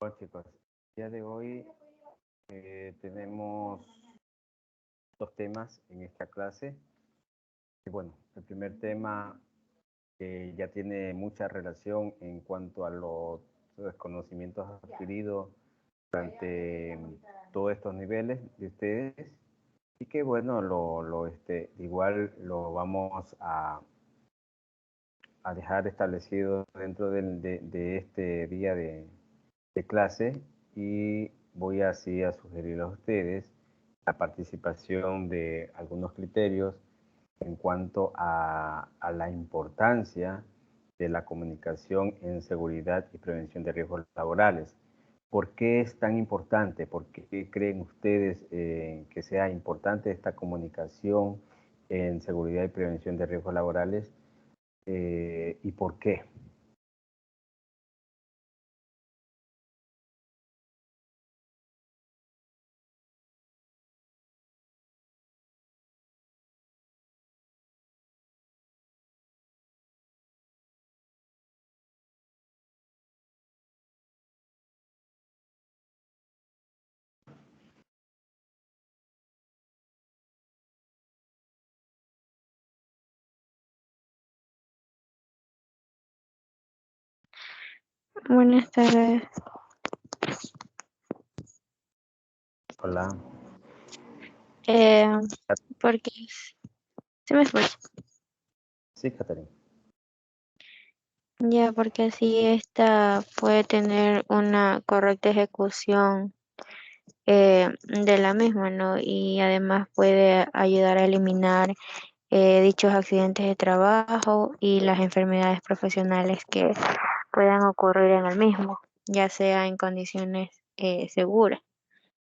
Hola chicos, el día de hoy tenemos dos temas en esta clase. Y bueno, el primer tema ya tiene mucha relación en cuanto a los conocimientos adquiridos durante todos estos niveles de ustedes y que bueno, igual lo vamos a dejar establecido dentro de este día de clase y voy así a sugerir a ustedes la participación de algunos criterios en cuanto a la importancia de la comunicación en seguridad y prevención de riesgos laborales. ¿Por qué es tan importante? ¿Por qué creen ustedes que sea importante esta comunicación en seguridad y prevención de riesgos laborales? ¿Y por qué? Buenas tardes. Hola. Eh, porque se me escucha. Sí, Catherine. Ya, porque así esta puede tener una correcta ejecución de la misma, ¿no? Y además puede ayudar a eliminar dichos accidentes de trabajo y las enfermedades profesionales que puedan ocurrir en el mismo, ya sea en condiciones seguras.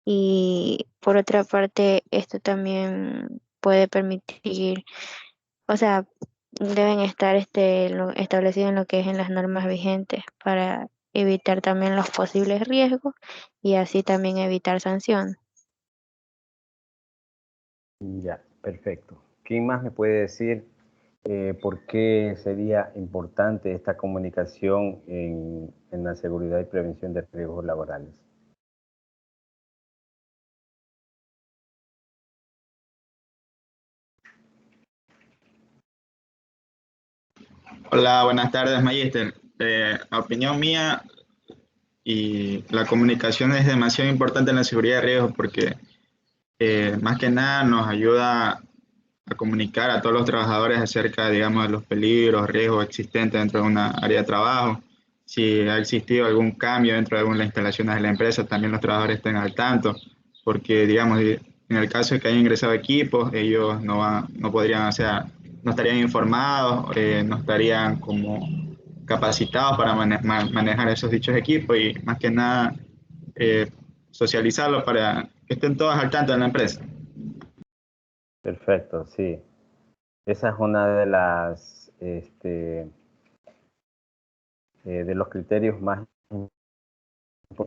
Y por otra parte, esto también puede permitir, o sea, deben estar establecidos en lo que es en las normas vigentes para evitar también los posibles riesgos y así también evitar sanción. Ya, perfecto. ¿Quién más me puede decir por qué sería importante esta comunicación en la seguridad y prevención de riesgos laborales? Hola, buenas tardes, Magister. Opinión mía, y la comunicación es demasiado importante en la seguridad de riesgos porque más que nada nos ayuda a comunicar a todos los trabajadores acerca, digamos, de los peligros, riesgos existentes dentro de una área de trabajo. Si ha existido algún cambio dentro de alguna de las instalaciones de la empresa, también los trabajadores estén al tanto, porque, digamos, en el caso de que hayan ingresado equipos, ellos no podrían, o sea, no estarían informados, no estarían como capacitados para manejar esos dichos equipos y más que nada eh, socializarlos para que estén todos al tanto en la empresa. Perfecto, sí. Esa es una de de los criterios más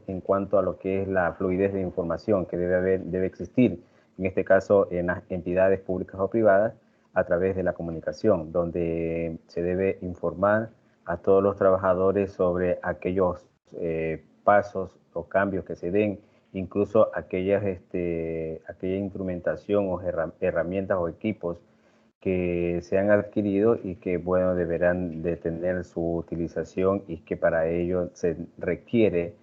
en cuanto a lo que es la fluidez de información que debe existir, en este caso en las entidades públicas o privadas, a través de la comunicación, donde se debe informar a todos los trabajadores sobre aquellos pasos o cambios que se den, incluso aquella instrumentación o herramientas o equipos que se han adquirido y que, bueno, deberán de tener su utilización y que para ello se requiere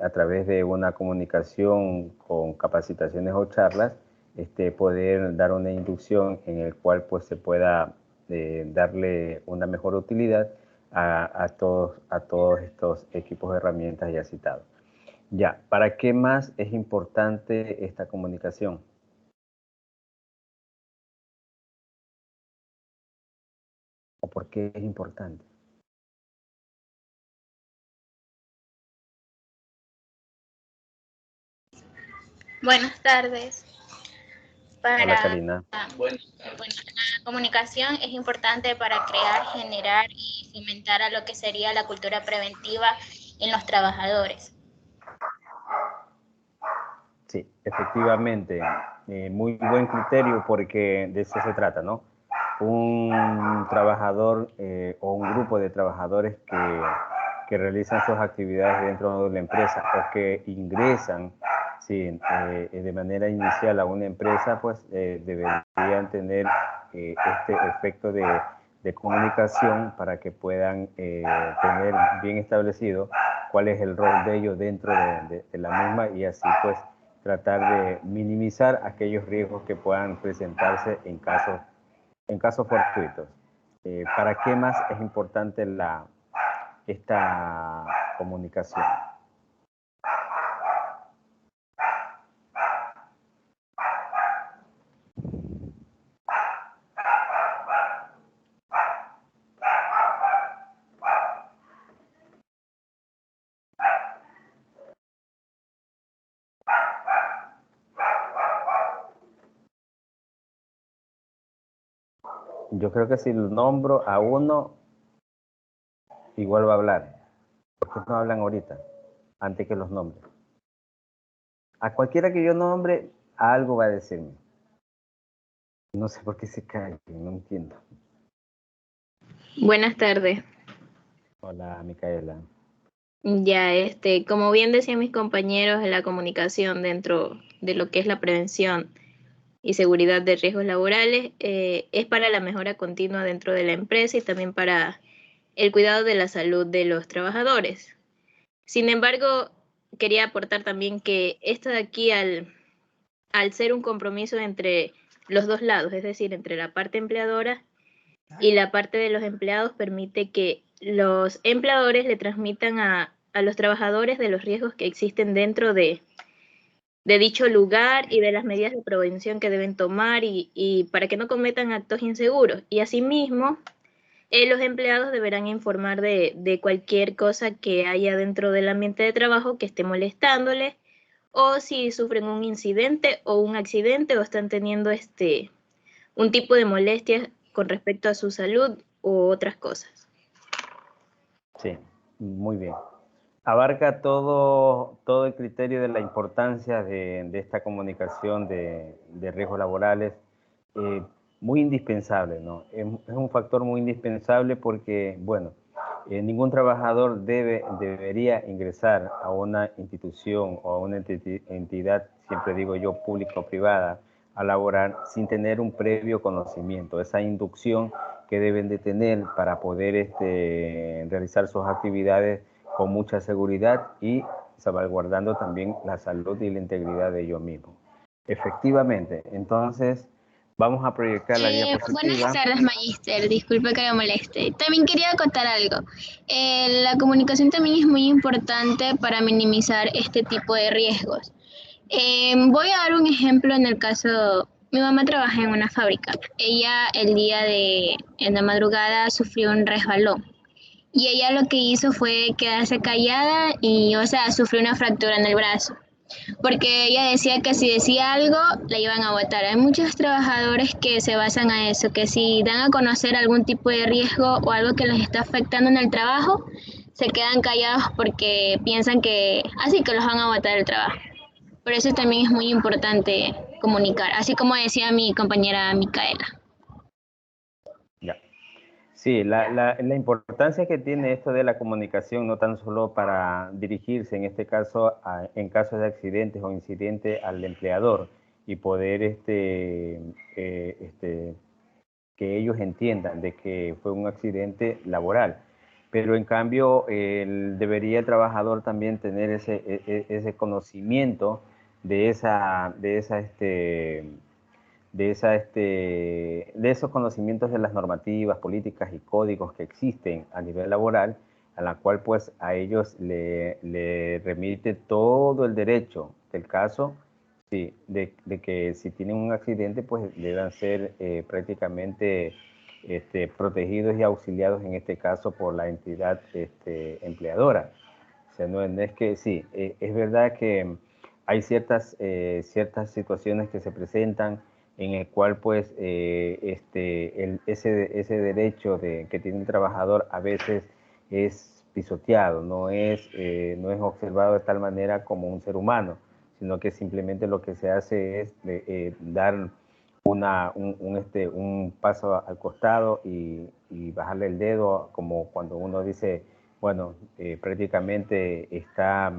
a través de una comunicación con capacitaciones o charlas, poder dar una inducción en el cual pues se pueda darle una mejor utilidad a todos estos equipos de herramientas ya citados. Ya, ¿para qué más es importante esta comunicación? ¿O por qué es importante? Buenas tardes. Hola, Karina. Bueno, la comunicación es importante para crear, generar y cimentar a lo que sería la cultura preventiva en los trabajadores. Sí, efectivamente, muy buen criterio porque de eso se trata, ¿no? Un trabajador o un grupo de trabajadores que realizan sus actividades dentro de la empresa o que ingresan de manera inicial a una empresa, pues deberían tener este efecto de comunicación para que puedan tener bien establecido cuál es el rol de ellos dentro de la misma y así pues tratar de minimizar aquellos riesgos que puedan presentarse en casos fortuitos. ¿Para qué más es importante esta comunicación? Yo creo que si lo nombro a uno, igual va a hablar. ¿Por qué no hablan ahorita? Antes que los nombre. A cualquiera que yo nombre, algo va a decirme. No sé por qué se cae, no entiendo. Buenas tardes. Hola, Micaela. Ya, como bien decían mis compañeros, la comunicación dentro de lo que es la prevención y seguridad de riesgos laborales es para la mejora continua dentro de la empresa y también para el cuidado de la salud de los trabajadores. Sin embargo, quería aportar también que esto de aquí, al ser un compromiso entre los dos lados, es decir, entre la parte empleadora y la parte de los empleados, permite que los empleadores le transmitan a los trabajadores de los riesgos que existen dentro de dicho lugar y de las medidas de prevención que deben tomar y para que no cometan actos inseguros. Y asimismo, los empleados deberán informar de cualquier cosa que haya dentro del ambiente de trabajo que esté molestándoles, o si sufren un incidente o un accidente o están teniendo un tipo de molestias con respecto a su salud u otras cosas. Sí, muy bien. Abarca todo el criterio de la importancia de esta comunicación de riesgos laborales, muy indispensable, ¿no? Es un factor muy indispensable porque, bueno, ningún trabajador debería ingresar a una institución o a una entidad, siempre digo yo, pública o privada, a laborar sin tener un previo conocimiento, esa inducción que deben de tener para poder realizar sus actividades con mucha seguridad y salvaguardando también la salud y la integridad de ellos mismos. Efectivamente, entonces vamos a proyectar la diapositiva. Buenas tardes, Magíster. Disculpe que le moleste. También quería contar algo. La comunicación también es muy importante para minimizar este tipo de riesgos. Voy a dar un ejemplo en el caso, mi mamá trabaja en una fábrica. Ella en la madrugada sufrió un resbalón. Y ella lo que hizo fue quedarse callada y, sufrió una fractura en el brazo. Porque ella decía que si decía algo, la iban a botar. Hay muchos trabajadores que se basan a eso, que si dan a conocer algún tipo de riesgo o algo que les está afectando en el trabajo, se quedan callados porque piensan que los van a botar del trabajo. Por eso también es muy importante comunicar, así como decía mi compañera Micaela. Ya. Sí, la importancia que tiene esto de la comunicación, no tan solo para dirigirse, en este caso, en caso de accidentes o incidentes al empleador y poder que ellos entiendan de que fue un accidente laboral, pero en cambio debería el trabajador también tener ese conocimiento de esos conocimientos de las normativas, políticas y códigos que existen a nivel laboral, a la cual pues a ellos le remite todo el derecho del caso, sí, de que si tienen un accidente pues deban ser prácticamente protegidos y auxiliados en este caso por la entidad empleadora. O sea, no es que sí, es verdad que hay ciertas situaciones que se presentan en el cual pues ese derecho que tiene el trabajador a veces es pisoteado, no es observado de tal manera como un ser humano, sino que simplemente lo que se hace es dar un paso al costado y bajarle el dedo, como cuando uno dice bueno, prácticamente está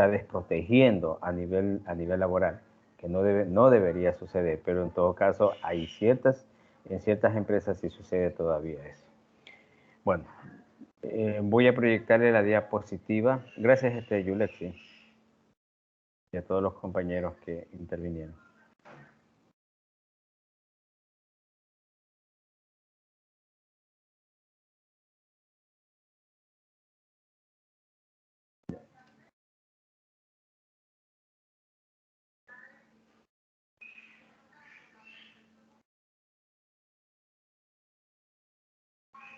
desprotegiendo a nivel laboral, que no debería suceder, pero en todo caso en ciertas empresas sí sucede todavía eso. Bueno, voy a proyectarle la diapositiva. Gracias, Yulexi, y a todos los compañeros que intervinieron.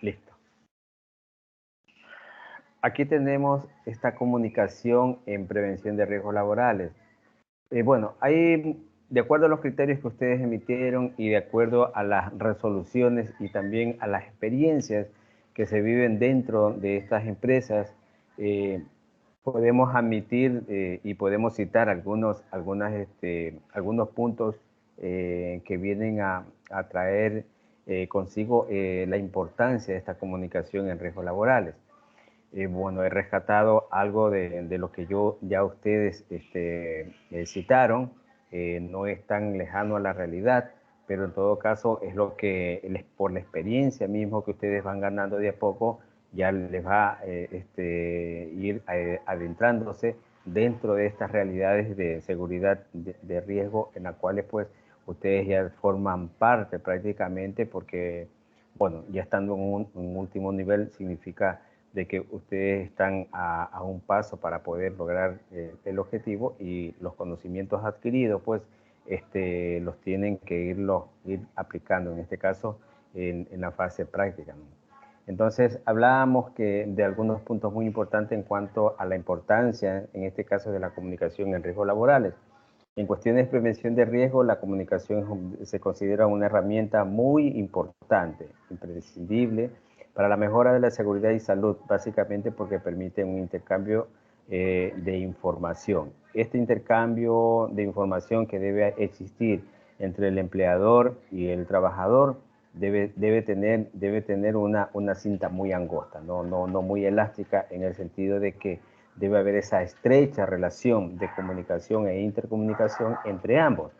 Listo. Aquí tenemos esta comunicación en prevención de riesgos laborales. Bueno, de acuerdo a los criterios que ustedes emitieron y de acuerdo a las resoluciones y también a las experiencias que se viven dentro de estas empresas, podemos admitir y podemos citar algunos puntos que vienen a traer consigo la importancia de esta comunicación en riesgos laborales. Bueno, he rescatado algo de lo que ya ustedes citaron, no es tan lejano a la realidad, pero en todo caso es lo que por la experiencia mismo que ustedes van ganando de a poco, ya les va a ir adentrándose dentro de estas realidades de seguridad de riesgo en las cuales pues ustedes ya forman parte prácticamente porque, bueno, ya estando en un último nivel significa de que ustedes están a un paso para poder lograr el objetivo y los conocimientos adquiridos, pues, los tienen que ir aplicando, en este caso, en la fase práctica, ¿no? Entonces, hablábamos de algunos puntos muy importantes en cuanto a la importancia, en este caso, de la comunicación en riesgos laborales. En cuestiones de prevención de riesgo, la comunicación se considera una herramienta muy importante, imprescindible, para la mejora de la seguridad y salud, básicamente porque permite un intercambio de información. Este intercambio de información que debe existir entre el empleador y el trabajador debe tener una cinta muy angosta, no muy elástica, en el sentido de que debe haber esa estrecha relación de comunicación e intercomunicación entre ambos.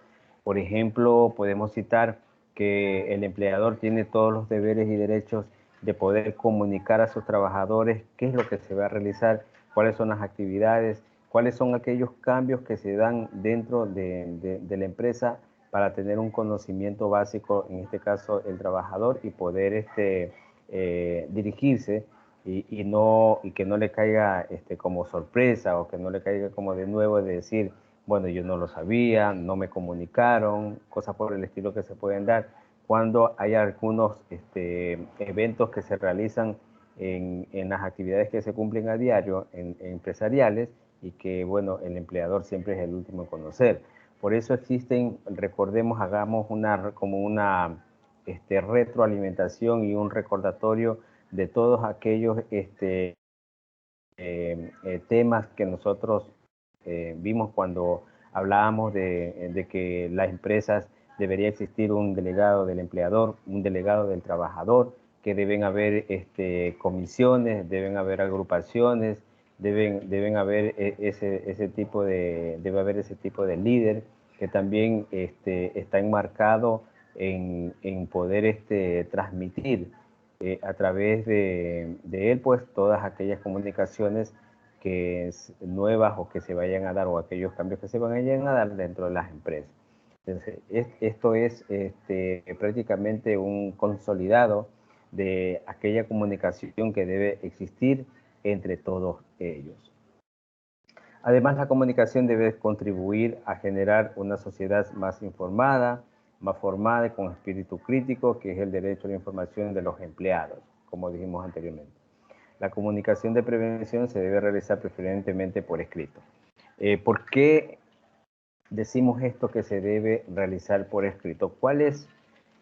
Por ejemplo, podemos citar que el empleador tiene todos los deberes y derechos de poder comunicar a sus trabajadores qué es lo que se va a realizar, cuáles son las actividades, cuáles son aquellos cambios que se dan dentro de la empresa para tener un conocimiento básico, en este caso el trabajador, y poder dirigirse y que no le caiga como sorpresa o que no le caiga como de nuevo de decir, bueno, yo no lo sabía, no me comunicaron, cosas por el estilo que se pueden dar cuando hay algunos eventos que se realizan en las actividades que se cumplen a diario empresariales y que, bueno, el empleador siempre es el último en conocer. Por eso existen, recordemos, hagamos como una retroalimentación y un recordatorio de todos aquellos temas que nosotros vimos cuando hablábamos de que las empresas debería existir un delegado del empleador, un delegado del trabajador, que deben haber comisiones, deben haber agrupaciones, deben haber debe haber ese tipo de líder que también está enmarcado en poder transmitir a través de él, pues, todas aquellas comunicaciones nuevas o que se vayan a dar o aquellos cambios que se vayan a dar dentro de las empresas. Entonces, esto es prácticamente un consolidado de aquella comunicación que debe existir entre todos ellos. Además, la comunicación debe contribuir a generar una sociedad más informada, más formada y con espíritu crítico, que es el derecho a la información de los empleados, como dijimos anteriormente. La comunicación de prevención se debe realizar preferentemente por escrito. ¿Por qué decimos esto que se debe realizar por escrito? ¿Cuál es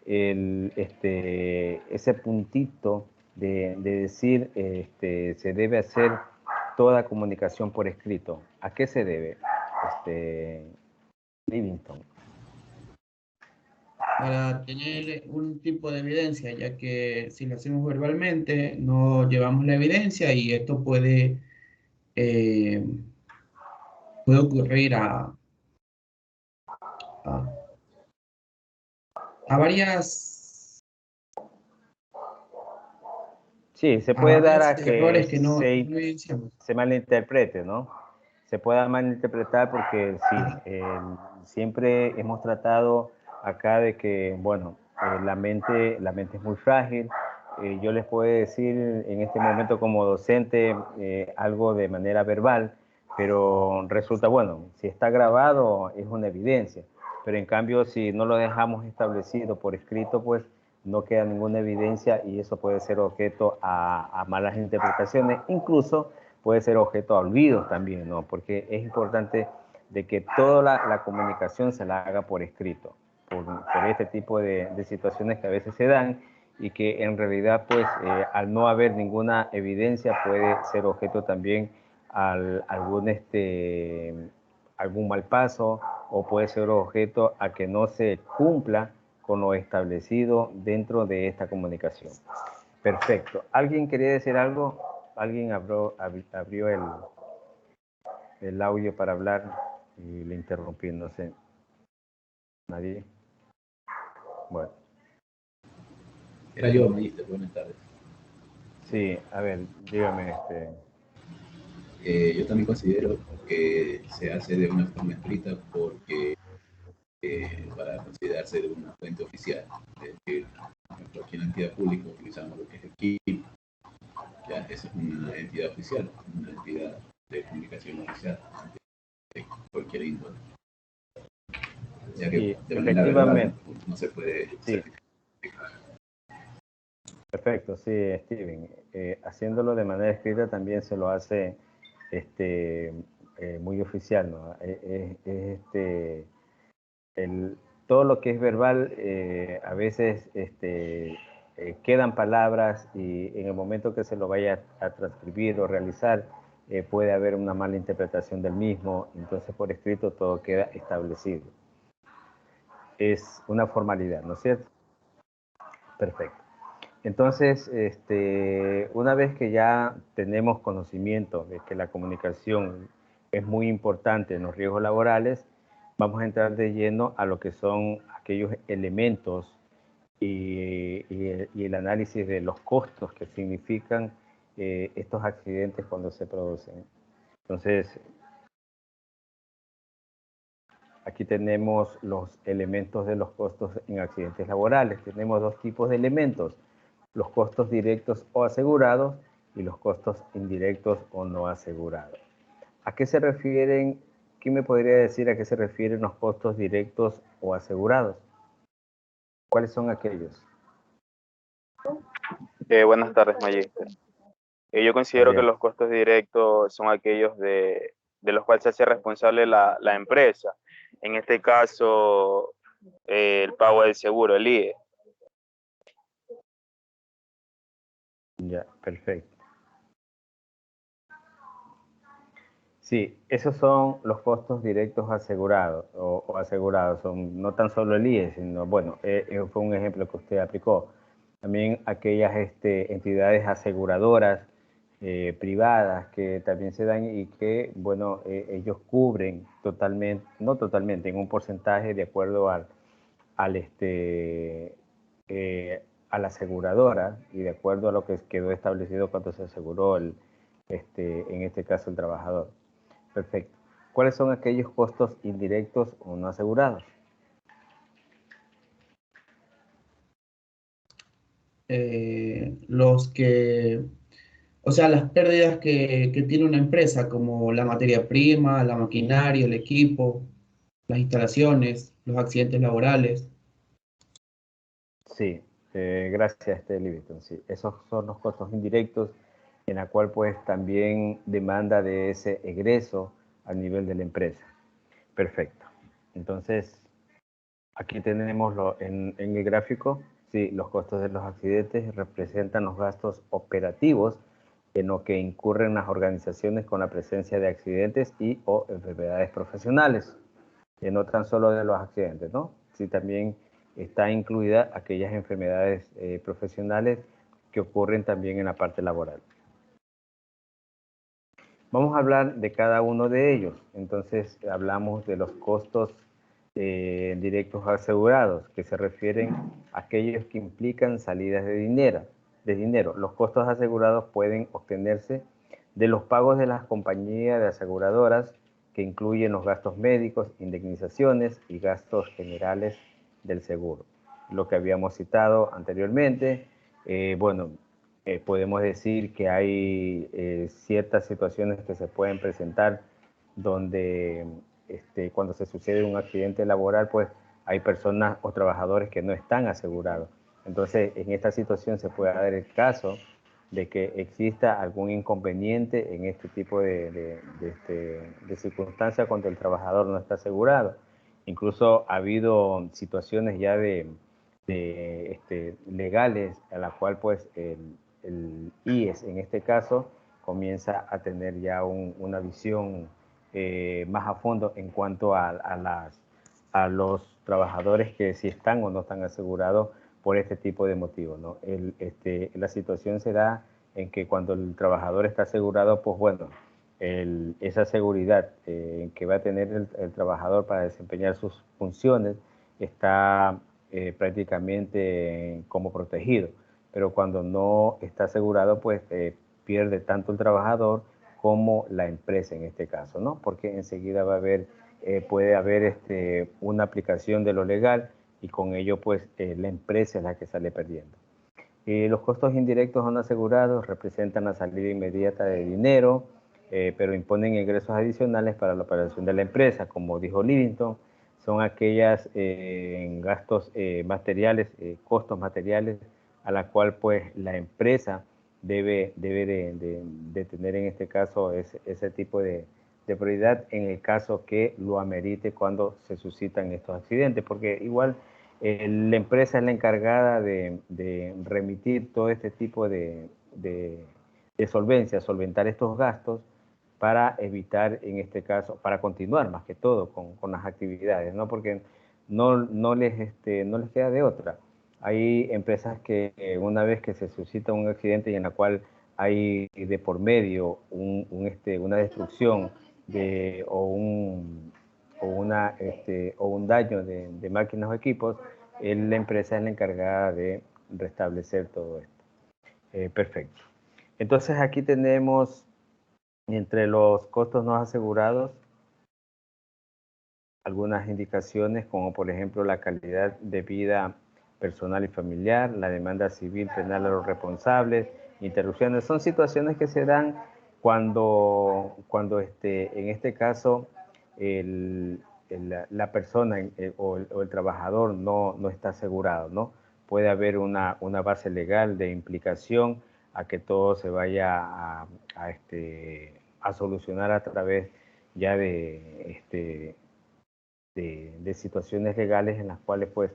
ese puntito de decir se debe hacer toda comunicación por escrito? ¿A qué se debe, Livingston? para tener un tipo de evidencia, ya que si lo hacemos verbalmente no llevamos la evidencia y esto eh, puede ocurrir a, varias, Sí, se a puede dar varios a que errores que no evidenciamos. se malinterprete, ¿no? Se pueda malinterpretar porque sí, siempre hemos tratado acá de que, bueno, la mente es muy frágil. Yo les puedo decir en este momento como docente algo de manera verbal, pero resulta, bueno, si está grabado es una evidencia, pero en cambio si no lo dejamos establecido por escrito, pues no queda ninguna evidencia y eso puede ser objeto a malas interpretaciones, incluso puede ser objeto a olvidos también, ¿no? Porque es importante de que toda la comunicación se la haga por escrito, por este tipo de situaciones que a veces se dan y que en realidad, pues, al no haber ninguna evidencia, puede ser objeto también algún mal paso o puede ser objeto a que no se cumpla con lo establecido dentro de esta comunicación. Perfecto. ¿Alguien quería decir algo? ¿Alguien abrió el audio para hablar y le interrumpí? No sé. ¿Nadie? Bueno. Era yo, Magister. Buenas tardes. Sí, a ver, dígame. Yo también considero que se hace de una forma escrita porque para considerarse de una fuente oficial. Es decir, en cualquier entidad pública utilizamos lo que es el KIP. Ya, esa es una entidad oficial, una entidad de comunicación oficial de cualquier índole. Ya que Sí, de manera verbal no se puede certificar. Perfecto, sí, Steven. Haciéndolo de manera escrita también se lo hace muy oficial, ¿no? Todo lo que es verbal, a veces quedan palabras y en el momento que se lo vaya a transcribir o realizar, puede haber una mala interpretación del mismo, entonces por escrito todo queda establecido. Es una formalidad, ¿no es cierto? Perfecto. Entonces, una vez que ya tenemos conocimiento de que la comunicación es muy importante en los riesgos laborales, vamos a entrar de lleno a lo que son aquellos elementos y el análisis de los costos que significan estos accidentes cuando se producen. Entonces, aquí tenemos los elementos de los costos en accidentes laborales. Tenemos dos tipos de elementos: los costos directos o asegurados y los costos indirectos o no asegurados. ¿A qué se refieren? ¿Quién me podría decir a qué se refieren los costos directos o asegurados? ¿Cuáles son aquellos? Buenas tardes, Magister. Yo considero que los costos directos son aquellos de los cuales se hace responsable la empresa. En este caso, el pago del seguro, el IE. Ya, perfecto. Sí, esos son los costos directos asegurados o asegurados. Son no tan solo el IE, sino, bueno, fue un ejemplo que usted aplicó. También aquellas entidades aseguradoras privadas que también se dan y que, bueno, ellos cubren totalmente, no totalmente, en un porcentaje de acuerdo a la aseguradora y de acuerdo a lo que quedó establecido cuando se aseguró en este caso el trabajador. Perfecto. ¿Cuáles son aquellos costos indirectos o no asegurados? Las pérdidas que tiene una empresa, como la materia prima, la maquinaria, el equipo, las instalaciones, los accidentes laborales. Sí, gracias, Livingston. Sí, esos son los costos indirectos en la cual pues también demanda de ese egreso a nivel de la empresa. Perfecto. Entonces, aquí tenemos en el gráfico, sí, los costos de los accidentes representan los gastos operativos en lo que incurren las organizaciones con la presencia de accidentes y o enfermedades profesionales, que no tan solo de los accidentes, ¿no? Sí, también está incluida aquellas enfermedades profesionales que ocurren también en la parte laboral. Vamos a hablar de cada uno de ellos. Entonces, hablamos de los costos directos asegurados, que se refieren a aquellos que implican salidas de dinero. Los costos asegurados pueden obtenerse de los pagos de las compañías de aseguradoras, que incluyen los gastos médicos, indemnizaciones y gastos generales del seguro. Lo que habíamos citado anteriormente, podemos decir que hay ciertas situaciones que se pueden presentar donde cuando se sucede un accidente laboral, pues hay personas o trabajadores que no están asegurados. Entonces, en esta situación se puede dar el caso de que exista algún inconveniente en este tipo de circunstancias cuando el trabajador no está asegurado. Incluso ha habido situaciones ya legales a la cual pues el IES en este caso comienza a tener ya una visión más a fondo en cuanto a los trabajadores que si están o no están asegurados por este tipo de motivos, ¿no? La situación se da en que cuando el trabajador está asegurado, pues bueno, esa seguridad que va a tener el trabajador para desempeñar sus funciones está prácticamente como protegido. Pero cuando no está asegurado, pues pierde tanto el trabajador como la empresa en este caso, ¿no? Porque enseguida puede haber una aplicación de lo legal y con ello pues la empresa es la que sale perdiendo. Los costos indirectos no asegurados representan la salida inmediata de dinero, pero imponen ingresos adicionales para la operación de la empresa. Como dijo Livingston, son aquellas gastos materiales, costos materiales a la cual pues la empresa debe de tener en este caso ese tipo de prioridad en el caso que lo amerite cuando se suscitan estos accidentes, porque igual la empresa es la encargada de remitir todo este tipo de solventar estos gastos para evitar, en este caso, para continuar más que todo con las actividades, ¿no? Porque no les queda de otra. Hay empresas que una vez que se suscita un accidente y en la cual hay de por medio una destrucción o un daño de máquinas o equipos, la empresa es la encargada de restablecer todo esto. Perfecto. Entonces aquí tenemos entre los costos no asegurados algunas indicaciones como por ejemplo la calidad de vida personal y familiar, la demanda civil penal a los responsables, interrupciones. Son situaciones que se dan cuando en este caso la persona o el trabajador no está asegurado, ¿no? Puede haber una base legal de implicación a que todo se vaya a solucionar a través ya de situaciones legales en las cuales pues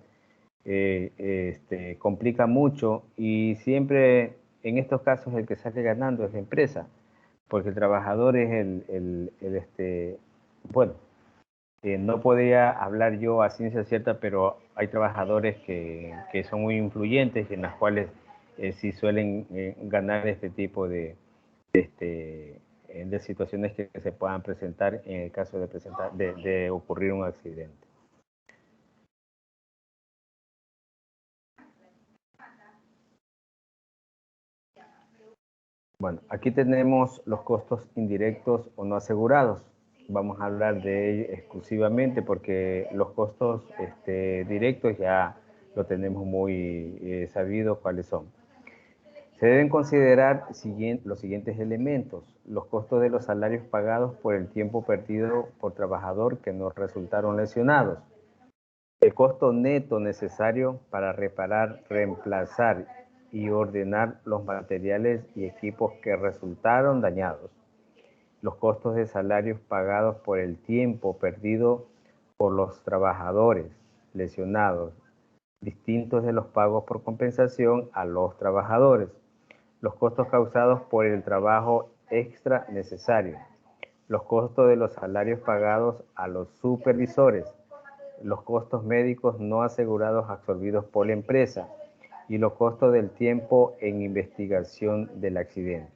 complica mucho y siempre en estos casos el que sale ganando es la empresa, porque el trabajador es no podría hablar yo a ciencia cierta, pero hay trabajadores que son muy influyentes y en las cuales sí suelen ganar este tipo de situaciones que se puedan presentar en el caso de ocurrir un accidente. Bueno, aquí tenemos los costos indirectos o no asegurados. Vamos a hablar de ellos exclusivamente porque los costos directos ya lo tenemos muy sabido cuáles son. Se deben considerar los siguientes elementos: los costos de los salarios pagados por el tiempo perdido por trabajador que no resultaron lesionados, el costo neto necesario para reparar, reemplazar y ordenar los materiales y equipos que resultaron dañados, los costos de salarios pagados por el tiempo perdido por los trabajadores lesionados, distintos de los pagos por compensación a los trabajadores, los costos causados por el trabajo extra necesario, los costos de los salarios pagados a los supervisores, los costos médicos no asegurados absorbidos por la empresa y los costos del tiempo en investigación del accidente.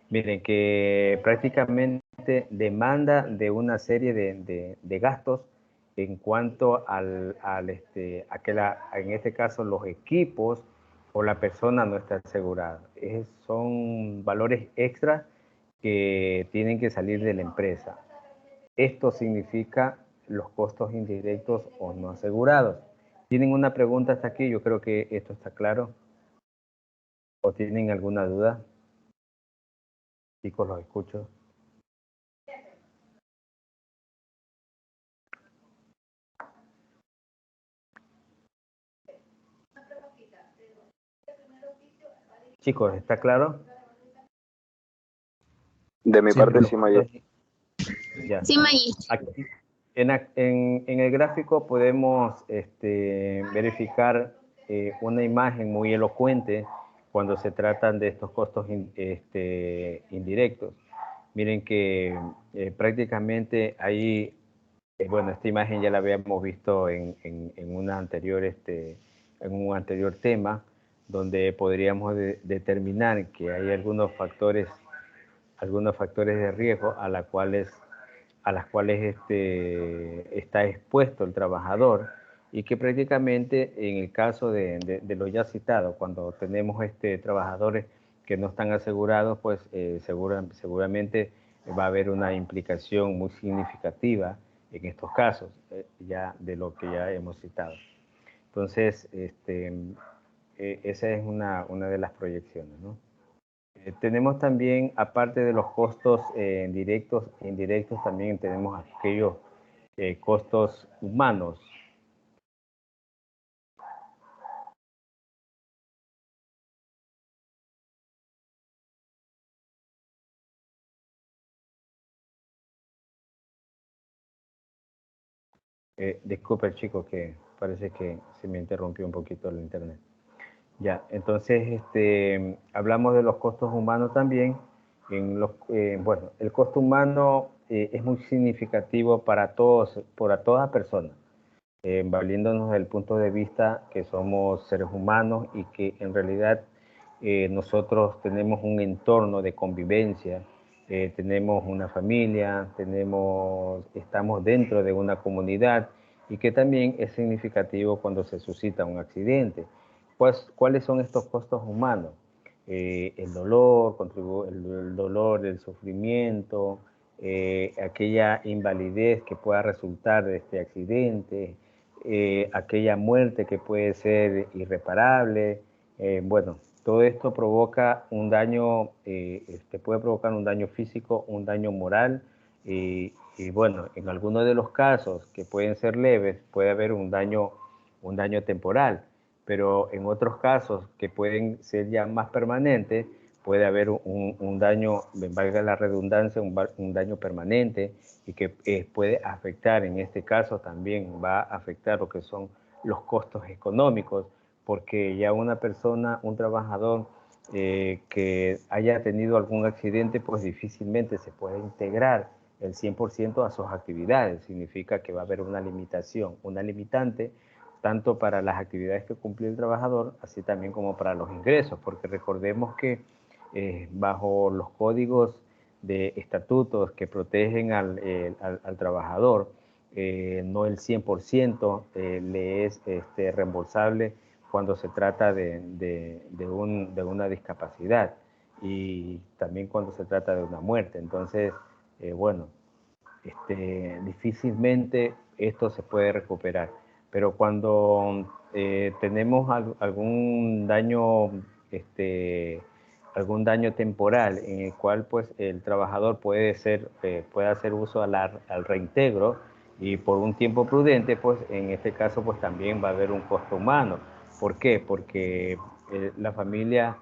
Miren que prácticamente demanda de una serie de gastos en cuanto a que en este caso los equipos o la persona no está asegurada. Son valores extras que tienen que salir de la empresa. Esto significa los costos indirectos o no asegurados. ¿Tienen una pregunta hasta aquí? Yo creo que esto está claro. ¿O tienen alguna duda? Chicos, los escucho. Chicos, ¿está claro? De mi parte, sí, Magíster. Ya. Sí, Magíster. Aquí, en el gráfico podemos verificar una imagen muy elocuente cuando se tratan de estos costos indirectos. Miren que prácticamente ahí, bueno, esta imagen ya la habíamos visto en un anterior tema, donde podríamos determinar que hay algunos factores de riesgo a las cuales está expuesto el trabajador, y que prácticamente en el caso de lo ya citado, cuando tenemos trabajadores que no están asegurados, pues seguramente va a haber una implicación muy significativa en estos casos, ya de lo que ya hemos citado. Entonces, esa es una de las proyecciones, ¿no? Tenemos también, aparte de los costos directos e indirectos, también tenemos aquellos costos humanos. Disculpe, chicos, que parece que se me interrumpió un poquito el internet. Ya, entonces hablamos de los costos humanos también. Bueno, el costo humano es muy significativo para toda persona, valiéndonos del punto de vista que somos seres humanos y que en realidad nosotros tenemos un entorno de convivencia, tenemos una familia, estamos dentro de una comunidad, y que también es significativo cuando se suscita un accidente. ¿Cuáles son estos costos humanos? El dolor, el sufrimiento, aquella invalidez que pueda resultar de este accidente, aquella muerte que puede ser irreparable. Bueno, todo esto provoca un daño, puede provocar un daño físico, un daño moral, y bueno, en algunos de los casos que pueden ser leves, puede haber un daño temporal, pero en otros casos que pueden ser ya más permanentes, puede haber un daño, valga la redundancia, un daño permanente, y que puede afectar, en este caso también va a afectar lo que son los costos económicos, porque ya una persona, un trabajador que haya tenido algún accidente, pues difícilmente se puede integrar el 100% a sus actividades. Significa que va a haber una limitación, una limitante, tanto para las actividades que cumple el trabajador, así también como para los ingresos, porque recordemos que bajo los códigos de estatutos que protegen al trabajador, no el 100% le es reembolsable cuando se trata de una discapacidad, y también cuando se trata de una muerte. Entonces, bueno, difícilmente esto se puede recuperar. Pero cuando tenemos algún daño temporal, en el cual pues el trabajador puede hacer uso al reintegro, y por un tiempo prudente, pues en este caso pues también va a haber un costo humano. ¿Por qué? Porque la familia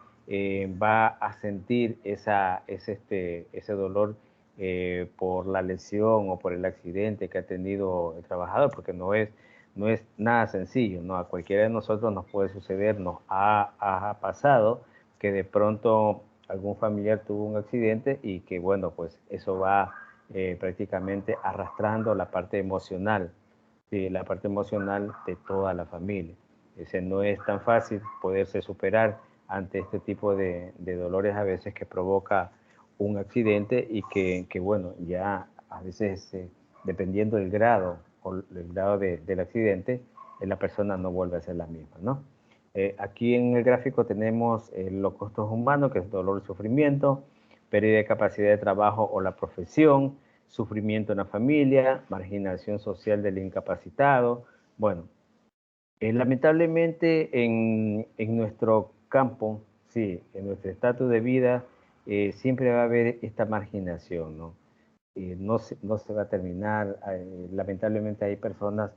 va a sentir ese dolor por la lesión o por el accidente que ha tenido el trabajador, porque no es nada sencillo, ¿no? A cualquiera de nosotros nos puede suceder, nos ha pasado que de pronto algún familiar tuvo un accidente, y que bueno, pues eso va prácticamente arrastrando la parte emocional la parte emocional de toda la familia. Ese no es tan fácil poderse superar ante este tipo de dolores a veces que provoca un accidente y que bueno, ya a veces dependiendo del grado o el grado del accidente, la persona no vuelve a ser la misma, ¿no? Aquí en el gráfico tenemos los costos humanos, que es dolor y sufrimiento, pérdida de capacidad de trabajo o la profesión, sufrimiento en la familia, marginación social del incapacitado. Bueno, lamentablemente en nuestro campo, sí, en nuestro estatus de vida, siempre va a haber esta marginación, ¿no? No se va a terminar. Lamentablemente hay personas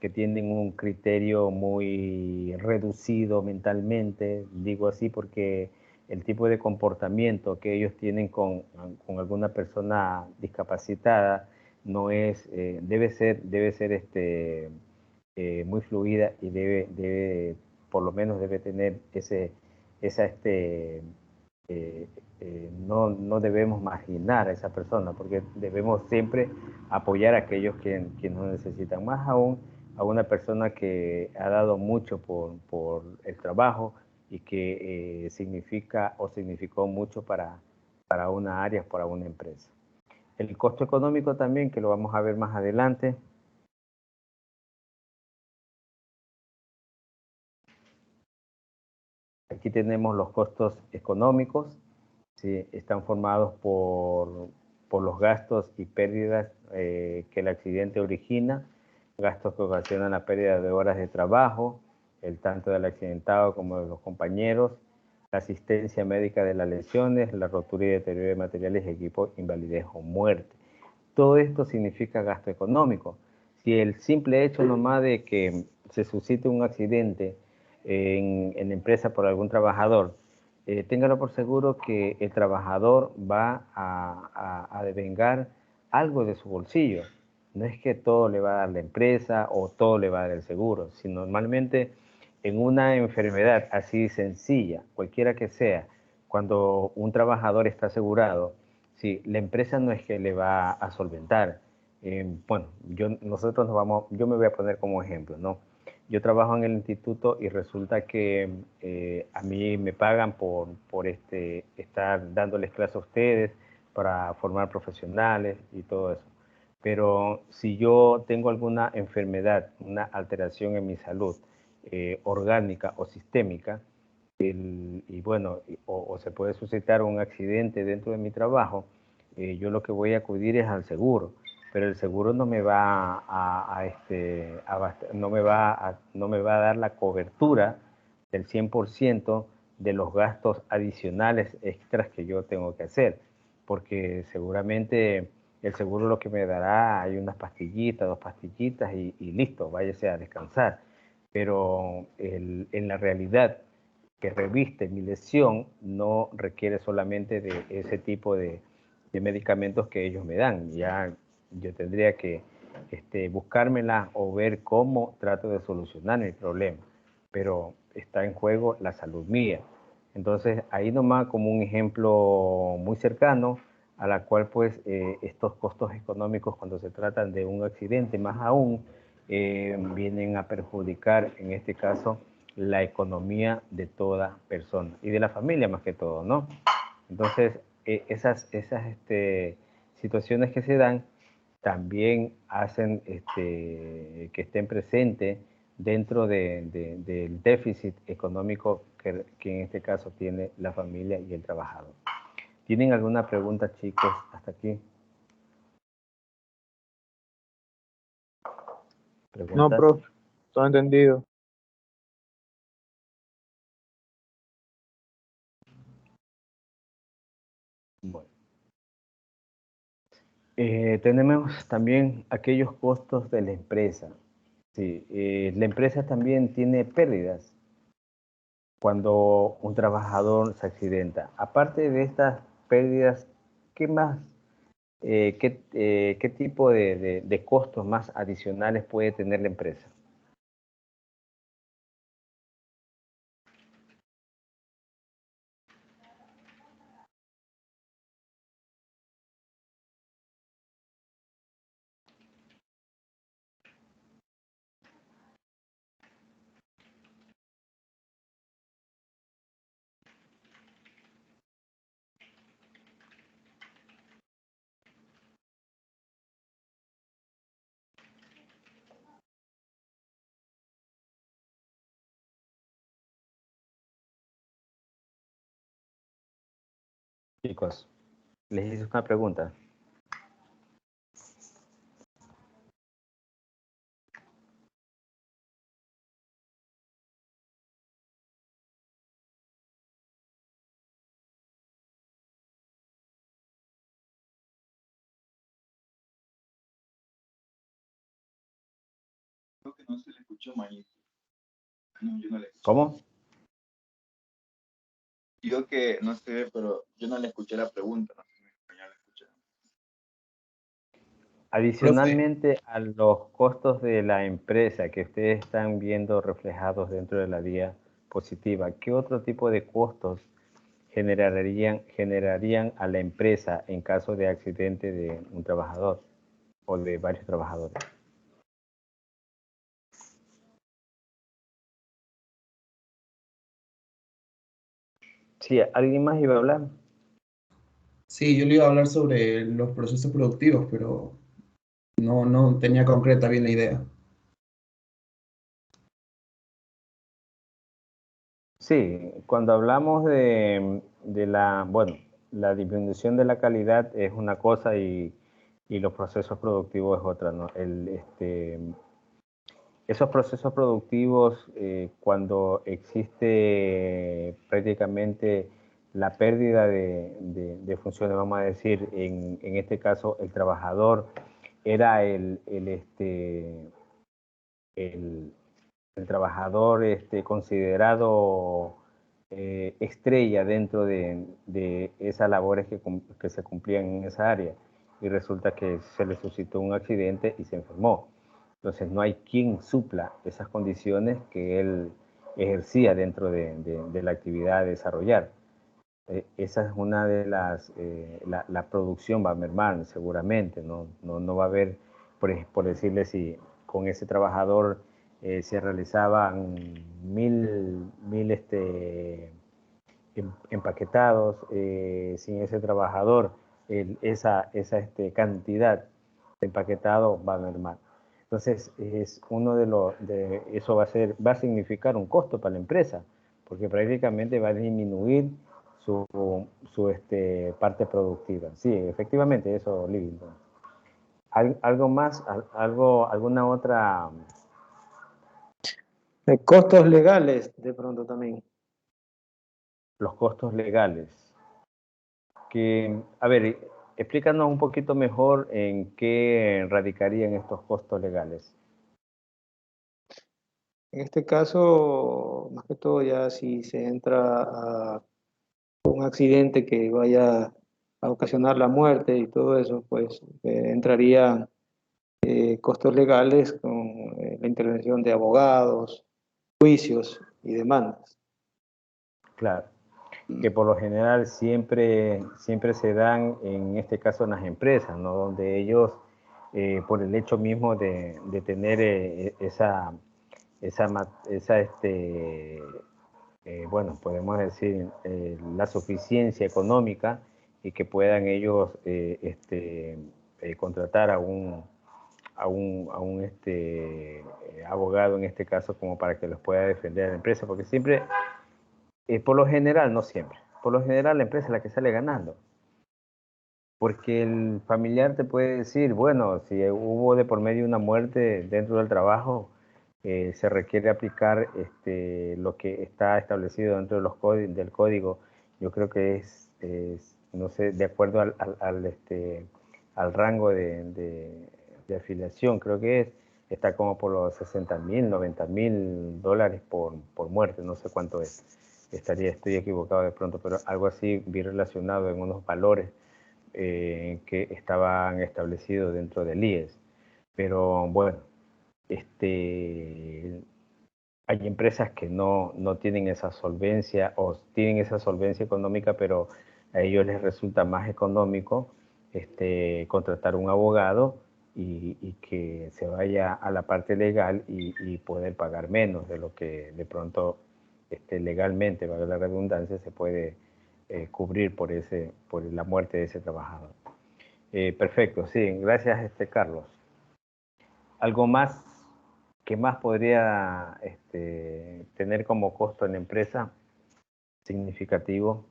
que tienen un criterio muy reducido mentalmente, digo así porque el tipo de comportamiento que ellos tienen con alguna persona discapacitada no es, debe ser muy fluida y por lo menos debe tener eh, no debemos marginar a esa persona, porque debemos siempre apoyar a aquellos que nos necesitan, más aún a una persona que ha dado mucho por el trabajo y que significa o significó mucho para una área, para una empresa. El costo económico también, que lo vamos a ver más adelante. Aquí tenemos los costos económicos, ¿sí? Están formados por los gastos y pérdidas que el accidente origina, gastos que ocasionan la pérdida de horas de trabajo, el tanto del accidentado como de los compañeros, la asistencia médica de las lesiones, la rotura y deterioro de materiales y equipos, invalidez o muerte. Todo esto significa gasto económico. Si el simple hecho nomás de que se suscite un accidente en la empresa por algún trabajador, téngalo por seguro que el trabajador va a devengar algo de su bolsillo. No es que todo le va a dar la empresa o todo le va a dar el seguro, sino normalmente en una enfermedad así sencilla, cualquiera que sea, cuando un trabajador está asegurado, sí, la empresa no es que le va a solventar. Bueno, yo me voy a poner como ejemplo, ¿no? Yo trabajo en el instituto y resulta que a mí me pagan por estar dándoles clases a ustedes para formar profesionales y todo eso. Pero si yo tengo alguna enfermedad, una alteración en mi salud orgánica o sistémica, y bueno, o se puede suscitar un accidente dentro de mi trabajo, yo lo que voy a acudir es al seguro, pero el seguro no me va no me va a dar la cobertura del 100% de los gastos adicionales extras que yo tengo que hacer, porque seguramente el seguro lo que me dará hay unas pastillitas, dos pastillitas y listo, váyase a descansar. Pero en la realidad que reviste mi lesión no requiere solamente de ese tipo de medicamentos que ellos me dan. Ya yo tendría que buscármela o ver cómo trato de solucionar el problema, pero está en juego la salud mía. Entonces, ahí nomás como un ejemplo muy cercano a la cual pues estos costos económicos cuando se tratan de un accidente, más aún, vienen a perjudicar, en este caso, la economía de toda persona y de la familia más que todo, ¿no? Entonces, esas situaciones que se dan también hacen que estén presentes dentro del déficit económico que en este caso tiene la familia y el trabajador. ¿Tienen alguna pregunta, chicos, hasta aquí? ¿Preguntas? No, profe, todo entendido. Bueno. Tenemos también aquellos costos de la empresa. Sí, la empresa también tiene pérdidas cuando un trabajador se accidenta. Aparte de estas pérdidas, ¿qué más? ¿Qué tipo de costos más adicionales puede tener la empresa? Chicos, les hice una pregunta. Creo que no se le escuchó, maestro. No, yo no le escuché. ¿Cómo? Digo que no sé, pero yo no le escuché la pregunta. No sé si ya la escuché. Adicionalmente a los costos de la empresa que ustedes están viendo reflejados dentro de la diapositiva, ¿qué otro tipo de costos generarían a la empresa en caso de accidente de un trabajador o de varios trabajadores? Sí, ¿alguien más iba a hablar? Sí, yo le iba a hablar sobre los procesos productivos, pero no tenía concreta bien la idea. Sí, cuando hablamos de la disminución de la calidad es una cosa y los procesos productivos es otra, ¿no? Esos procesos productivos, cuando existe prácticamente la pérdida de funciones, vamos a decir, en este caso el trabajador era el trabajador considerado estrella dentro de esas labores que se cumplían en esa área y resulta que se le suscitó un accidente y se enfermó. Entonces no hay quien supla esas condiciones que él ejercía dentro de la actividad a desarrollar. Esa es una de la producción va a mermar seguramente, no va a haber, por decirle, si con ese trabajador se realizaban mil empaquetados, sin ese trabajador, esa cantidad de empaquetado va a mermar. Entonces, es eso va a significar un costo para la empresa, porque prácticamente va a disminuir su parte productiva. Sí, efectivamente, eso, Livington. ¿Algo más? ¿Alguna otra? Costos legales, de pronto también. Los costos legales. A ver, explícanos un poquito mejor en qué radicarían estos costos legales. En este caso, más que todo, ya si se entra a un accidente que vaya a ocasionar la muerte y todo eso, pues entrarían costos legales con la intervención de abogados, juicios y demandas. Claro, que por lo general siempre se dan, en este caso en las empresas, ¿no? Donde ellos, por el hecho mismo de tener bueno, podemos decir, la suficiencia económica y que puedan ellos contratar a un abogado en este caso como para que los pueda defender a la empresa, porque siempre, por lo general, no siempre, por lo general la empresa es la que sale ganando. Porque el familiar te puede decir, bueno, si hubo de por medio una muerte dentro del trabajo, se requiere aplicar lo que está establecido dentro de del código. Yo creo que no sé, de acuerdo al rango de afiliación, creo que está como por los 60.000, 90.000 dólares por muerte, no sé cuánto es. Estoy equivocado de pronto, pero algo así vi relacionado en unos valores que estaban establecidos dentro del IES. Pero bueno, hay empresas que no tienen esa solvencia o tienen esa solvencia económica, pero a ellos les resulta más económico contratar un abogado y que se vaya a la parte legal y poder pagar menos de lo que de pronto legalmente, valga la redundancia, se puede cubrir por la muerte de ese trabajador. Perfecto, sí, gracias Carlos. ¿Algo más que más podría tener como costo en la empresa significativo?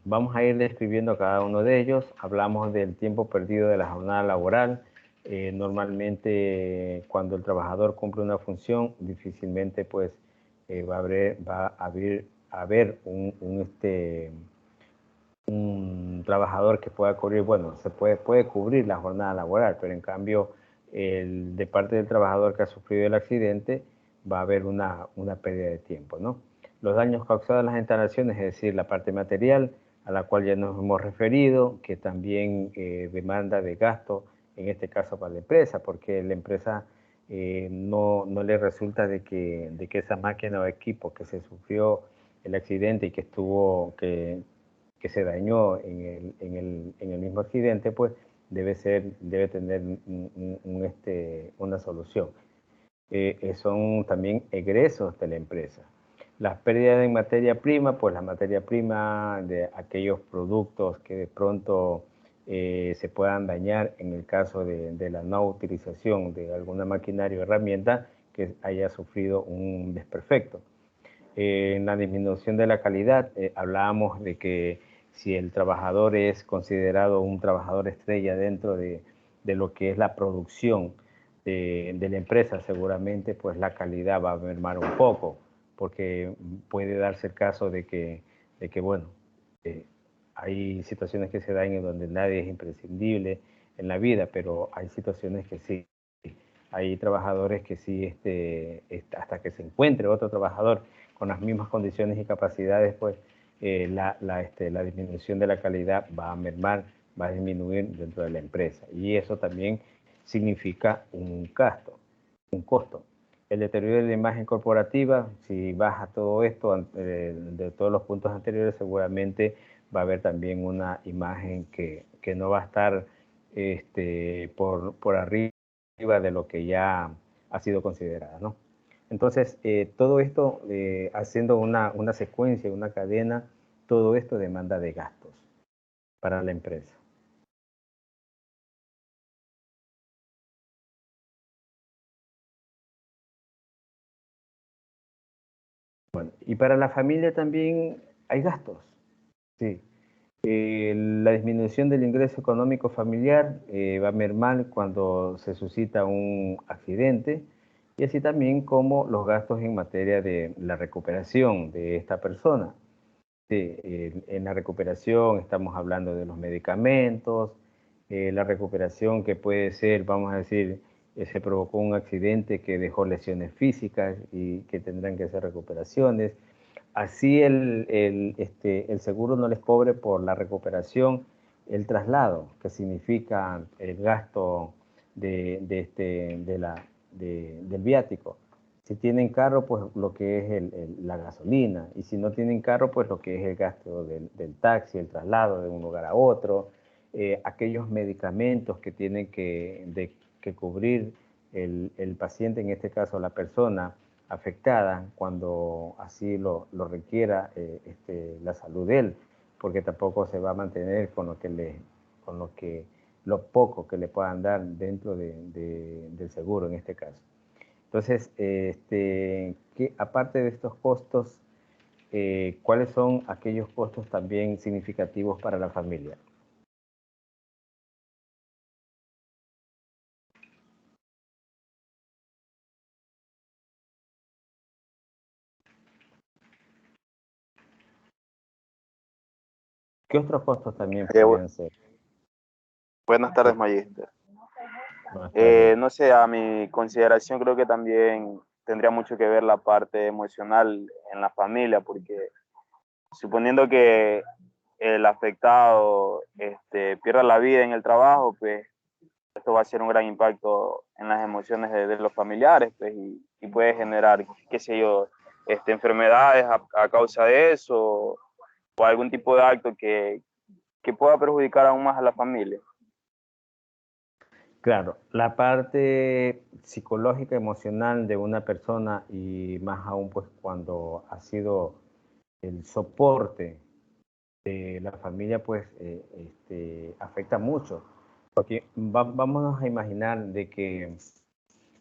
vamos a ir describiendo cada uno de ellos. Hablamos del tiempo perdido de la jornada laboral. Normalmente cuando el trabajador cumple una función, difícilmente pues va a haber un trabajador que pueda cubrir, bueno, se puede cubrir la jornada laboral, pero en cambio de parte del trabajador que ha sufrido el accidente va a haber una pérdida de tiempo, ¿no? Los daños causados en las instalaciones, es decir, la parte material, a la cual ya nos hemos referido, que también demanda de gasto, en este caso para la empresa, porque la empresa no le resulta de que esa máquina o equipo que se sufrió el accidente y que se dañó en el mismo accidente, pues debe tener una solución. Son también egresos de la empresa. Las pérdidas en materia prima, pues la materia prima de aquellos productos que de pronto se puedan dañar en el caso de la no utilización de alguna maquinaria o herramienta que haya sufrido un desperfecto. En la disminución de la calidad, hablábamos de que si el trabajador es considerado un trabajador estrella dentro de lo que es la producción de la empresa, seguramente pues la calidad va a mermar un poco, porque puede darse el caso de que bueno, hay situaciones que se dan en donde nadie es imprescindible en la vida, pero hay situaciones que sí. Hay trabajadores que sí, hasta que se encuentre otro trabajador con las mismas condiciones y capacidades, pues la disminución de la calidad va a mermar, va a disminuir dentro de la empresa. Y eso también significa un costo. El deterioro de la imagen corporativa, si baja todo esto de todos los puntos anteriores, seguramente va a haber también una imagen que no va a estar por arriba de lo que ya ha sido considerada, ¿no? Entonces, todo esto, haciendo una secuencia, una cadena, todo esto demanda de gastos para la empresa. Bueno, y para la familia también hay gastos, sí. La disminución del ingreso económico familiar va a mermar cuando se suscita un accidente, y así también como los gastos en materia de la recuperación de esta persona. Sí, en la recuperación estamos hablando de los medicamentos, la recuperación que puede ser, vamos a decir, se provocó un accidente que dejó lesiones físicas y que tendrán que hacer recuperaciones. Así el seguro no les cobre por la recuperación el traslado, que significa el gasto del viático. Si tienen carro, pues lo que es la gasolina, y si no tienen carro, pues lo que es el gasto del taxi, el traslado de un lugar a otro, aquellos medicamentos que tienen que cubrir el paciente, en este caso la persona afectada, cuando así lo requiera la salud de él, porque tampoco se va a mantener con lo poco que le puedan dar dentro del seguro en este caso. Entonces, aparte de estos costos, ¿cuáles son aquellos costos también significativos para la familia? ¿Qué otros costos también podrían ser? Buenas tardes, Magister. No sé, a mi consideración creo que también tendría mucho que ver la parte emocional en la familia, porque suponiendo que el afectado pierda la vida en el trabajo, pues esto va a ser un gran impacto en las emociones de los familiares, pues, y puede generar, qué sé yo, enfermedades a causa de eso, o algún tipo de acto que pueda perjudicar aún más a la familia. Claro, la parte psicológica, emocional de una persona, y más aún pues cuando ha sido el soporte de la familia, pues afecta mucho. Porque vámonos a imaginar de que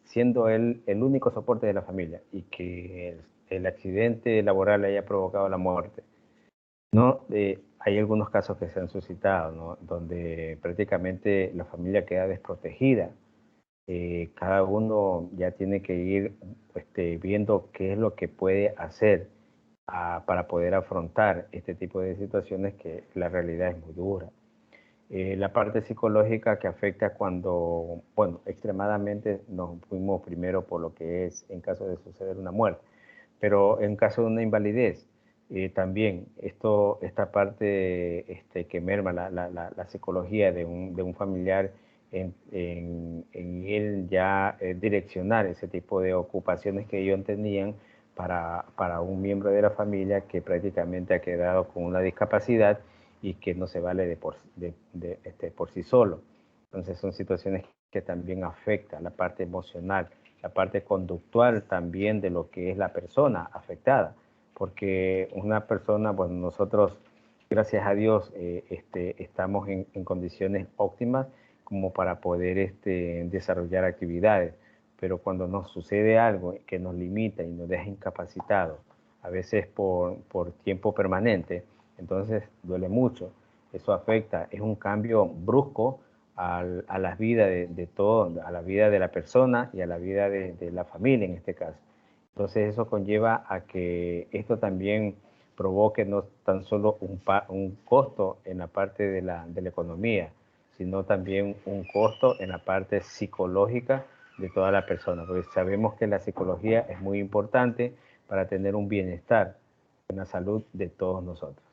siendo él el único soporte de la familia y que el accidente laboral le haya provocado la muerte, No, hay algunos casos que se han suscitado, ¿no? Donde prácticamente la familia queda desprotegida. Cada uno ya tiene que ir viendo qué es lo que puede hacer para poder afrontar este tipo de situaciones que la realidad es muy dura. La parte psicológica que afecta cuando, bueno, extremadamente nos fuimos primero por lo que es en caso de suceder una muerte, pero en caso de una invalidez, también esta parte que merma la psicología de un familiar en él ya direccionar ese tipo de ocupaciones que ellos tenían para un miembro de la familia que prácticamente ha quedado con una discapacidad y que no se vale por sí solo. Entonces son situaciones que también afectan la parte emocional, la parte conductual también de lo que es la persona afectada, porque una persona, bueno, nosotros, gracias a Dios, estamos en condiciones óptimas como para poder desarrollar actividades, pero cuando nos sucede algo que nos limita y nos deja incapacitados, a veces por tiempo permanente, entonces duele mucho. Eso afecta, es un cambio brusco a la vida de todo, a la vida de la persona y a la vida de la familia en este caso. Entonces eso conlleva a que esto también provoque no tan solo un costo en la parte de la economía, sino también un costo en la parte psicológica de toda la persona, porque sabemos que la psicología es muy importante para tener un bienestar en la salud de todos nosotros.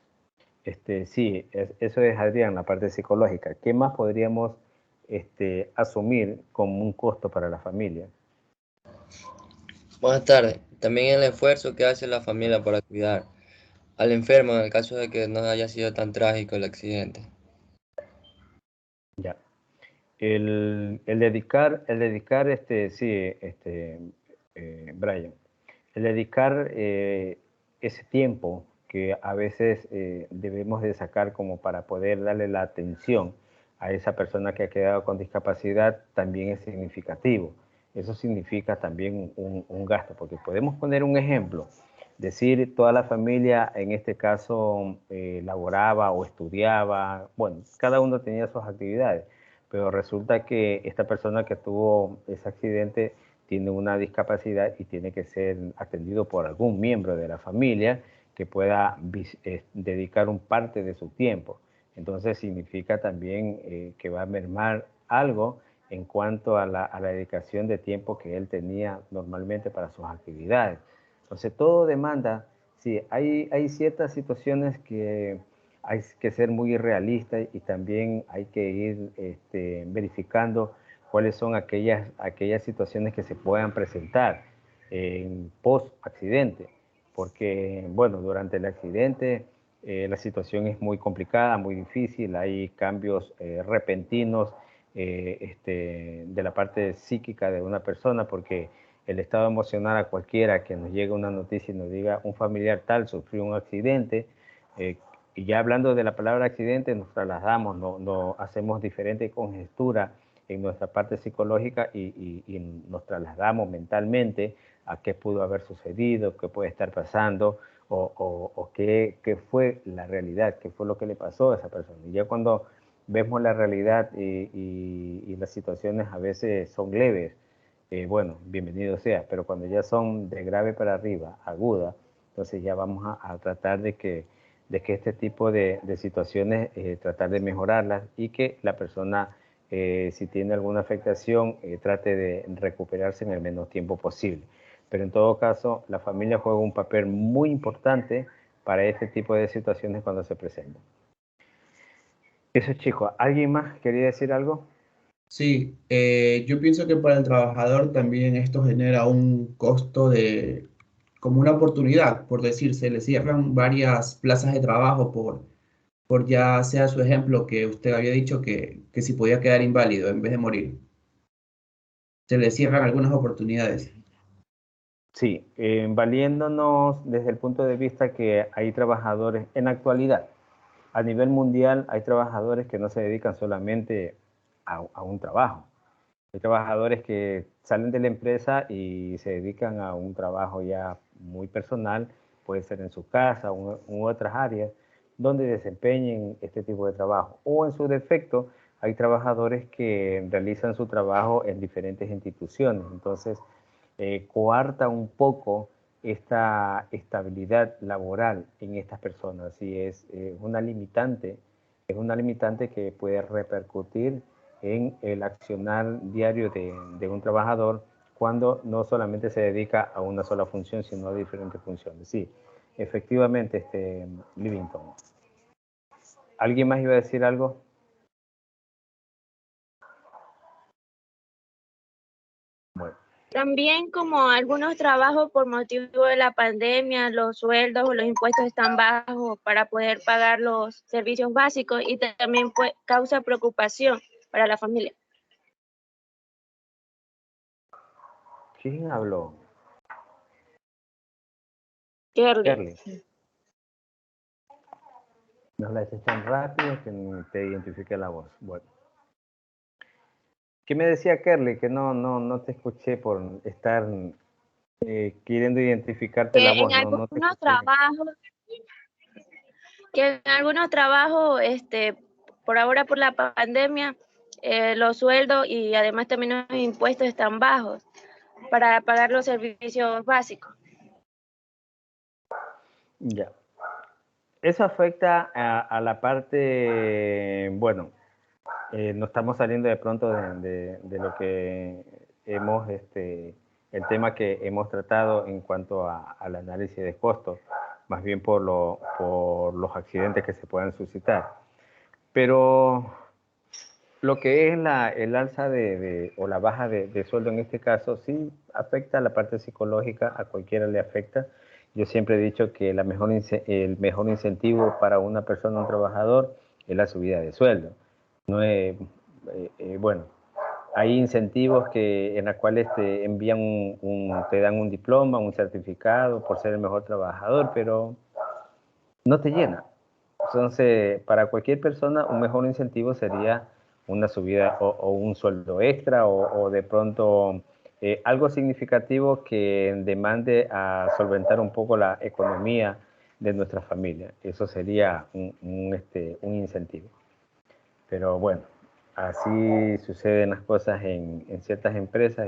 Sí, eso es, Adrián, la parte psicológica. ¿Qué más podríamos asumir como un costo para la familia? Buenas tardes. También el esfuerzo que hace la familia para cuidar al enfermo en el caso de que no haya sido tan trágico el accidente. Ya. El dedicar, Brian, el dedicar ese tiempo que a veces debemos de sacar como para poder darle la atención a esa persona que ha quedado con discapacidad también es significativo. Eso significa también un gasto, porque podemos poner un ejemplo, decir toda la familia en este caso laboraba o estudiaba, bueno, cada uno tenía sus actividades, pero resulta que esta persona que tuvo ese accidente tiene una discapacidad y tiene que ser atendido por algún miembro de la familia que pueda dedicar un parte de su tiempo. Entonces significa también que va a mermar algo en cuanto a la dedicación de tiempo que él tenía normalmente para sus actividades. Entonces todo demanda, sí, hay ciertas situaciones que hay que ser muy realistas y también hay que ir verificando cuáles son aquellas situaciones que se puedan presentar en post-accidente, porque, bueno, durante el accidente la situación es muy complicada, muy difícil, hay cambios repentinos de la parte psíquica de una persona, porque el estado emocional a cualquiera que nos llegue una noticia y nos diga un familiar tal sufrió un accidente, y ya hablando de la palabra accidente, nos trasladamos, no hacemos diferente conjetura en nuestra parte psicológica y nos trasladamos mentalmente a qué pudo haber sucedido, qué puede estar pasando o qué fue la realidad, qué fue lo que le pasó a esa persona. Y ya cuando vemos la realidad y las situaciones a veces son leves, bueno, bienvenido sea, pero cuando ya son de grave para arriba, aguda, entonces ya vamos a tratar de que este tipo de situaciones, tratar de mejorarlas y que la persona, si tiene alguna afectación, trate de recuperarse en el menos tiempo posible. Pero en todo caso, la familia juega un papel muy importante para este tipo de situaciones cuando se presentan. Eso, chicos. ¿Alguien más quería decir algo? Sí, yo pienso que para el trabajador también esto genera un costo como una oportunidad, por decir, se le cierran varias plazas de trabajo por ya sea su ejemplo que usted había dicho que si podía quedar inválido en vez de morir. Se le cierran algunas oportunidades. Sí, valiéndonos desde el punto de vista que hay trabajadores en la actualidad, a nivel mundial hay trabajadores que no se dedican solamente a un trabajo. Hay trabajadores que salen de la empresa y se dedican a un trabajo ya muy personal, puede ser en su casa u otras áreas, donde desempeñen este tipo de trabajo. O en su defecto, hay trabajadores que realizan su trabajo en diferentes instituciones. Entonces, coarta un poco esta estabilidad laboral en estas personas y es una limitante que puede repercutir en el accionar diario de un trabajador cuando no solamente se dedica a una sola función, sino a diferentes funciones. Sí, efectivamente, Livington. ¿Alguien más iba a decir algo? Bueno. También como algunos trabajos por motivo de la pandemia, los sueldos o los impuestos están bajos para poder pagar los servicios básicos y también causa preocupación para la familia. ¿Quién habló? Kerly. No la eches tan rápido que te identifique la voz. Bueno. ¿Qué me decía Kerly? Que no te escuché por estar queriendo identificarte la voz. En algunos trabajos, por ahora por la pandemia, los sueldos y además también los impuestos están bajos para pagar los servicios básicos. Ya. Eso afecta a la parte, bueno, no estamos saliendo de pronto de lo que hemos, el tema que hemos tratado en cuanto al análisis de costos, más bien por los accidentes que se puedan suscitar. Pero lo que es el alza o la baja de sueldo en este caso, sí afecta a la parte psicológica, a cualquiera le afecta. Yo siempre he dicho que el mejor incentivo para una persona, un trabajador, es la subida de sueldo. No es, bueno, hay incentivos en los cuales te envían te dan un diploma, un certificado por ser el mejor trabajador, pero no te llena. Entonces, para cualquier persona, un mejor incentivo sería una subida o un sueldo extra o de pronto algo significativo que demande a solventar un poco la economía de nuestra familia. Eso sería un incentivo. Pero bueno, así suceden las cosas en ciertas empresas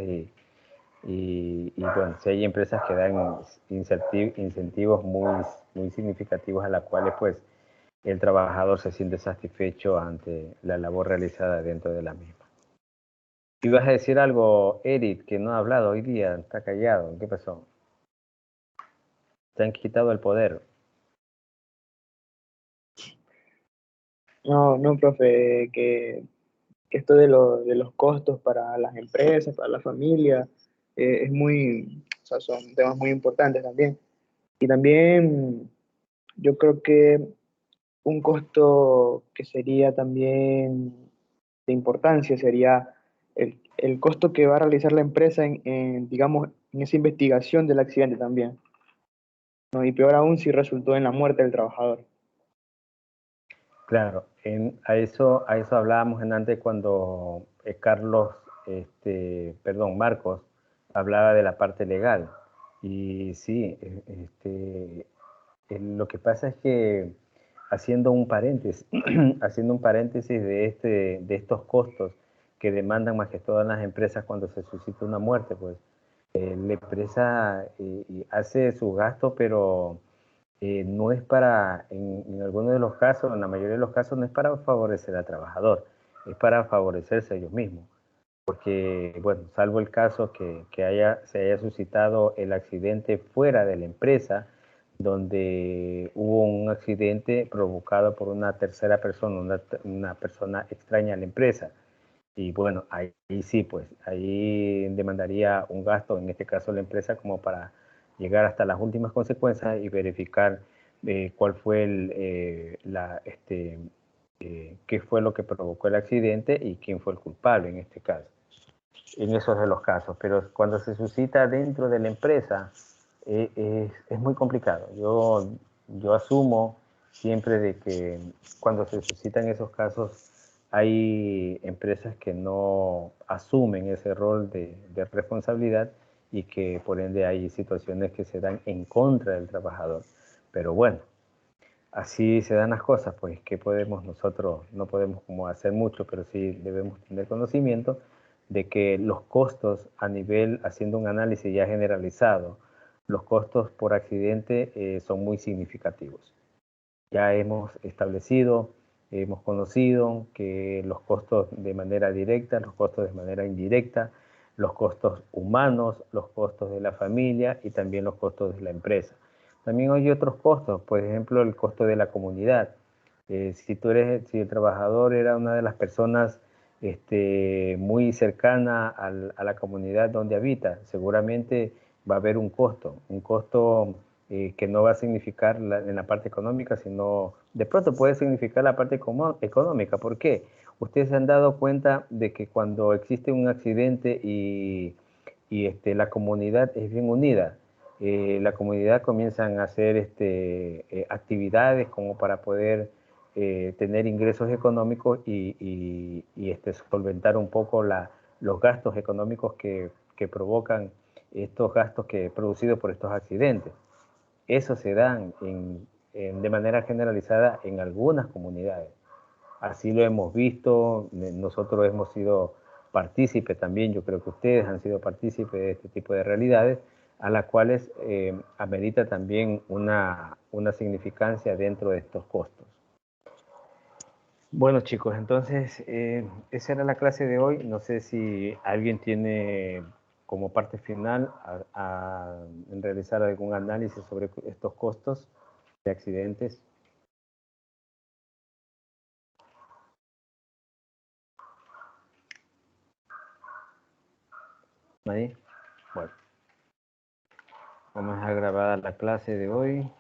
y bueno, si hay empresas que dan incentivos muy significativos a las cuales pues el trabajador se siente satisfecho ante la labor realizada dentro de la misma. ¿Ibas a decir algo, Eric, que no ha hablado hoy día? Está callado. ¿Qué pasó? Te han quitado el poder. No, profe, que esto de los costos para las empresas, para la familia, o sea, son temas muy importantes también. Y también yo creo que un costo que sería también de importancia sería el costo que va a realizar la empresa digamos, en esa investigación del accidente también, ¿no? Y peor aún si resultó en la muerte del trabajador. Claro, a eso hablábamos antes cuando Marcos hablaba de la parte legal. Y sí, lo que pasa es que haciendo un paréntesis de estos costos que demandan más que todas las empresas cuando se suscita una muerte, pues la empresa hace su gasto, pero no es en algunos de los casos, en la mayoría de los casos, no es para favorecer al trabajador, es para favorecerse a ellos mismos. Porque, bueno, salvo el caso que se haya suscitado el accidente fuera de la empresa, donde hubo un accidente provocado por una tercera persona, una persona extraña a la empresa. Y bueno, ahí sí, pues, ahí demandaría un gasto, en este caso la empresa, como para llegar hasta las últimas consecuencias y verificar cuál fue qué fue lo que provocó el accidente y quién fue el culpable en este caso. En esos de los casos, pero cuando se suscita dentro de la empresa es muy complicado. Yo asumo siempre de que cuando se suscitan esos casos hay empresas que no asumen ese rol de responsabilidad y que por ende hay situaciones que se dan en contra del trabajador. Pero bueno, así se dan las cosas, pues que podemos nosotros, no podemos como hacer mucho, pero sí debemos tener conocimiento de que los costos a nivel, haciendo un análisis ya generalizado, los costos por accidente son muy significativos. Ya hemos establecido, hemos conocido que los costos de manera directa, los costos de manera indirecta, los costos humanos, los costos de la familia y también los costos de la empresa. También hay otros costos, por ejemplo, el costo de la comunidad. Si el trabajador era una de las personas muy cercana a la comunidad donde habita, seguramente va a haber un costo que no va a significar en la parte económica, sino de pronto puede significar la parte económica. ¿Por qué? Ustedes se han dado cuenta de que cuando existe un accidente y la comunidad es bien unida, la comunidad comienzan a hacer actividades como para poder tener ingresos económicos y solventar un poco los gastos económicos que provocan estos gastos producidos por estos accidentes. Eso se dan de manera generalizada en algunas comunidades. Así lo hemos visto, nosotros hemos sido partícipes también, yo creo que ustedes han sido partícipes de este tipo de realidades, a las cuales amerita también una significancia dentro de estos costos. Bueno chicos, entonces esa era la clase de hoy. No sé si alguien tiene como parte final en realizar algún análisis sobre estos costos de accidentes. ¿Nadie? Bueno, vamos a grabar la clase de hoy.